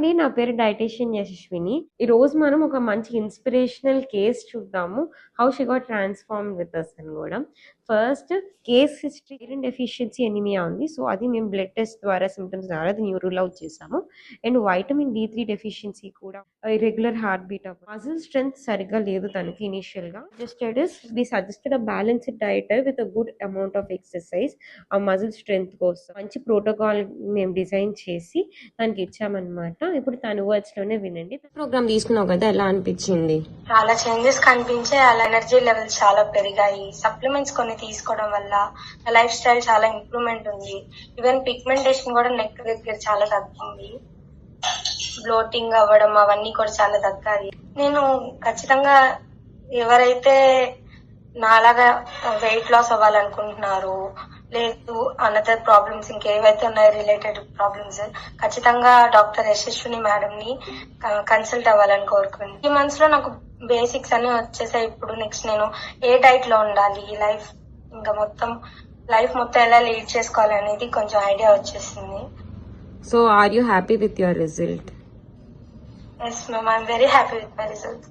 నా పేరు డైటీషియన్ యశస్విని. ఈ రోజు మనం ఒక మంచి ఇన్స్పిరేషనల్ కేస్ చూద్దాము. How she got transform with us అని కూడా. First case history iron deficiency anemia ఉంది. సో అది మేము బ్లడ్ టెస్ట్ ద్వారా సిమ్టమ్స్ ద్వారా అది రూల్ అవుట్ చేసాము. అండ్ వైటమిన్ D3 డెఫిషియన్సీ కూడా, irregular heart beat, muscle strength సరిగ్గా లేదు తనకి ఇనిషియల్ గా. We suggested a balanced diet with a good amount of exercise. ఆ మజిల్ స్ట్రెంత్ కోసం మంచి ప్రోటోకాల్ మేము డిజైన్ చేసి దానికి ఇచ్చామన్నమాట. ఇప్పుడు తను వర్డ్స్ లోనే వినండి. ప్రోగ్రామ్ తీసుకున్నావు కదా, ఎలా అనిపించింది? చాలా చేంజెస్ కనిపించాయి. అలా ఎనర్జీ లెవెల్స్ చాలా పెరిగాయి. సప్లిమెంట్స్ కొన్ని తీసుకోవడం వల్ల లైఫ్ స్టైల్ చాలా ఇంప్రూవ్మెంట్ ఉంది. ఈవెన్ పిగ్మెంటేషన్ కూడా నెక్ దగ్గర చాలా తగ్గింది. బ్లోటింగ్ అవ్వడం అవన్నీ కూడా చాలా తగ్గాయి. నేను ఖచ్చితంగా ఎవరైతే నాలాగా వెయిట్ లాస్ అవ్వాలనుకుంటున్నారో, లేదు అనదర్ ప్రాబ్లమ్స్ ఇంకేవైతే ఉన్నాయో రిలేటెడ్ ప్రాబ్లమ్స్, ఖచ్చితంగా డాక్టర్ యశస్విని మేడం ని కన్సల్ట్ అవ్వాలని కోరుకుంది. ఈ మంత్స్ లో నాకు బేసిక్స్ అన్ని వచ్చేసాయి. ఇప్పుడు నెక్స్ట్ నేను ఏ డైట్ లో ఉండాలి, ఇంకా లైఫ్ మొత్తం ఎలా లీడ్ చేసుకోవాలి అనేది కొంచెం ఐడియా వచ్చేసింది. So are you happy with your result? Yes ma'am, I'm very happy with my result.